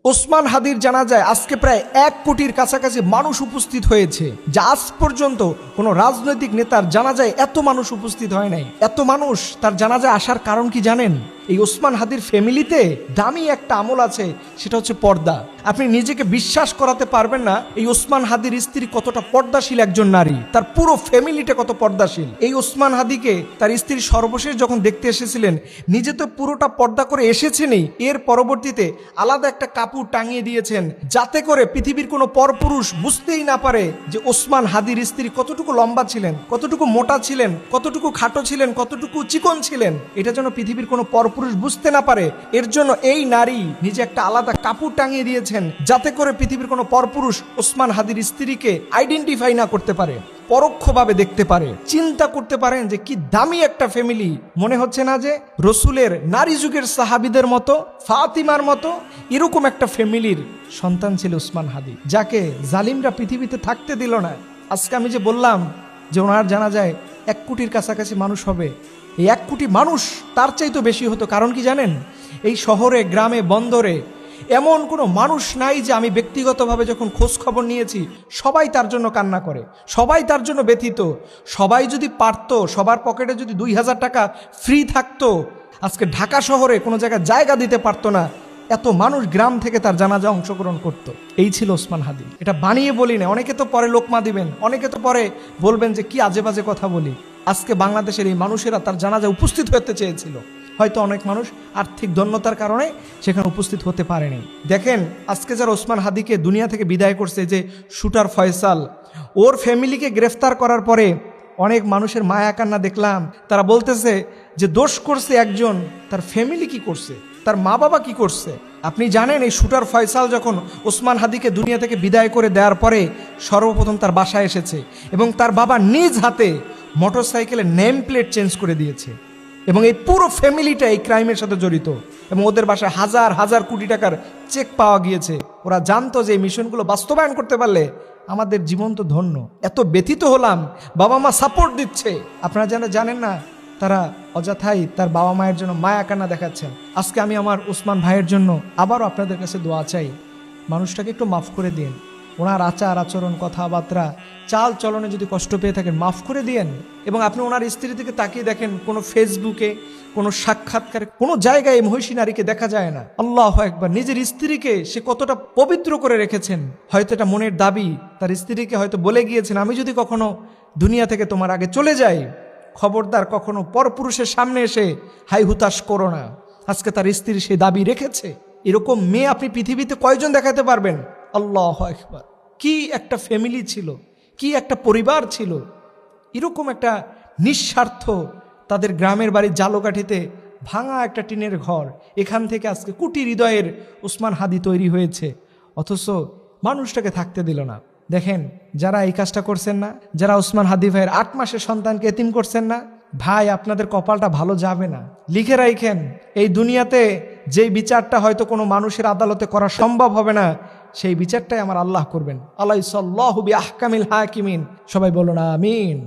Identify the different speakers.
Speaker 1: ওসমান হাদির জানাজায় আজকে প্রায় 1 কোটির কাছাকাছি মানুষ উপস্থিত হয়েছে, যা আজ পর্যন্ত কোনো রাজনৈতিক নেতার জানাজায় এত মানুষ উপস্থিত হয় নাই। এত মানুষ তার জানাজায় আসার কারণ কি জানেন? এই ওসমান হাদির ফ্যামিলিতে দামি একটা আমল আছে, সেটা হচ্ছে পর্দা। আপনি নিজেকে বিশ্বাস করাতে পারবেন না এই ওসমান হাদির স্ত্রী কতটা পর্দাশীল একজন নারী, তার পুরো ফ্যামিলিটা কত পর্দাশীল। এই ওসমান হাদিকে তার স্ত্রী সর্বশেষ যখন দেখতে এসেছিলেন, নিজে তো পুরোটা পর্দা করে এসেছেনই, এর পরবর্তীতে আলাদা একটা কাপড় টাঙিয়ে দিয়েছেন, যাতে করে পৃথিবীর কোনো পরপুরুষ বুঝতেই না পারে যে ওসমান হাদির স্ত্রী কতটুকু লম্বা ছিলেন, কতটুকু মোটা ছিলেন, কতটুকু খাটো ছিলেন, কতটুকু চিকন ছিলেন। এটা যেন পৃথিবীর কোনো পরপুরুষ বুঝতে না পারে, এর জন্য এই নারী নিজে একটা আলাদা কাপড় টাঙিয়ে দিয়েছেন, যাতে করে পৃথিবীর কোনো পরপুরুষ ওসমান হাদির স্ত্রীকে আইডেন্টিফাই না করতে পারে, পরোক্ষভাবে দেখতে পারে। চিন্তা করতে পারেন যে কি দামি একটা ফ্যামিলি। মনে হচ্ছে না যে রসুলের নারী যুগের সাহাবীদের মতো, ফাতিমার মতো এরকম একটা ফ্যামিলির সন্তান ছিল ওসমান হাদি, যাকে জালিমরা পৃথিবীতে থাকতে দিল না। আজকে আমি যে বললাম যে ওনার জানা যায় 1 কোটির কাছাকাছি মানুষ হবে, এই 1 কোটি মানুষ তার চাইতে বেশি হতো। কারণ কি জানেন? এই শহরে, গ্রামে, বন্দরে এমন কোনো মানুষ নাই যে আমি ব্যক্তিগতভাবে যখন খোঁজ খবর নিয়েছি সবাই তার জন্য কান্না করে, সবাই তার জন্য ব্যথিত। সবাই যদি পারতো, সবার পকেটে যদি 2000 টাকা ফ্রি থাকতো, আজকে ঢাকা শহরে কোনো জায়গায় জায়গা দিতে পারতো না, এত মানুষ গ্রাম থেকে তার জানাজা অংশগ্রহণ করত। এই ছিল ওসমান হাদি। এটা বানিয়ে বলি না, অনেকে তো পরে লোকমা দিবেন, অনেকে তো পরে বলবেন যে কি আজে বাজে কথা বলি। আজকে বাংলাদেশের এই মানুষেরা তার জানাজা উপস্থিত হতে চেয়েছিল, হয়তো অনেক মানুষ আর্থিক দন্যতার কারণে সেখানে উপস্থিত হতে পারেনি। দেখেন আজকে যারা ওসমান হাদিকে দুনিয়া থেকে বিদায় করছে, যে শুটার ফয়সাল, ওর ফ্যামিলিকে গ্রেফতার করার পরে অনেক মানুষের মায়া কান্না দেখলাম। তারা বলতেছে যে দোষ করছে একজন, তার ফ্যামিলি কি করছে, তার মা বাবা কি করছে। আপনি জানেন এই শুটার ফয়সাল যখন ওসমান হাদিকে দুনিয়া থেকে বিদায় করে দেওয়ার পরে সর্বপ্রথম তার বাসায় এসেছে এবং তার বাবা নিজ হাতে মোটরসাইকেলের নেম প্লেট চেঞ্জ করে দিয়েছে, এবং এই পুরো ফ্যামিলিটা এই ক্রাইমের সাথে জড়িত, এবং ওদের বাসায় হাজার হাজার কোটি টাকার চেক পাওয়া গিয়েছে। ওরা জানতো যে এই মিশনগুলো বাস্তবায়ন করতে পারলে আমাদের জীবন তো ধন্য। এত ব্যথিত হলাম, বাবা মা সাপোর্ট দিচ্ছে, আপনারা জানেন না তারা অযথাই তার বাবা মায়ের জন্য মায়া কান্না দেখাচ্ছেন। আজকে আমি আমার ওসমান ভাইয়ের জন্য আবারও আপনাদের কাছে দোয়া চাই, মানুষটাকে একটু মাফ করে দিন। ওনার আচার আচরণ, কথাবার্তা, চাল চলনে যদি কষ্ট পেয়ে থাকেন মাফ করে দিয়েন। এবং আপনি ওনার স্ত্রী থেকে তাকিয়ে দেখেন, কোনো ফেসবুকে, কোনো সাক্ষাৎকারে, কোনো জায়গায় মহিষী নারীকে দেখা যায় না। আল্লাহু আকবার, নিজের স্ত্রীকে সে কতটা পবিত্র করে রেখেছেন। হয়তো এটা মনের দাবি, তার স্ত্রীকে হয়তো বলে গিয়েছেন আমি যদি কখনো দুনিয়া থেকে তোমার আগে চলে যাই, খবরদার কখনো পরপুরুষের সামনে এসে হাই হুতাশ করো না। আজকে তার স্ত্রী সেই দাবি রেখেছে। এরকম মেয়ে আপনি পৃথিবীতে কয়জন দেখাতে পারবেন? আল্লাহু আকবার, কি একটা ফ্যামিলি ছিল, কি একটা পরিবার ছিল। এরকম একটা নিঃস্বার্থ, তাদের গ্রামের বাড়ির জালোকাঠিতে ভাঙা একটা টিনের ঘর, এখান থেকে আজকে কোটি হৃদয়ের ওসমান হাদি তৈরি হয়েছে, অথচ মানুষটাকে থাকতে দিল না। দেখেন যারা এই কাজটা করছেন না, যারা ওসমান হাদি ভাইয়ের 8 মাসের সন্তানকে এতিম করছেন না, ভাই আপনাদের কপালটা ভালো যাবে না। লিখে রাখেন, এই দুনিয়াতে যেই বিচারটা হয়তো কোনো মানুষের আদালতে করা সম্ভব হবে না, সেই বিচারটাই আমার আল্লাহ করবেন। আলাইসাল্লাহু বিআহকামিল হাকিমিন। সবাই বলুন আমিন।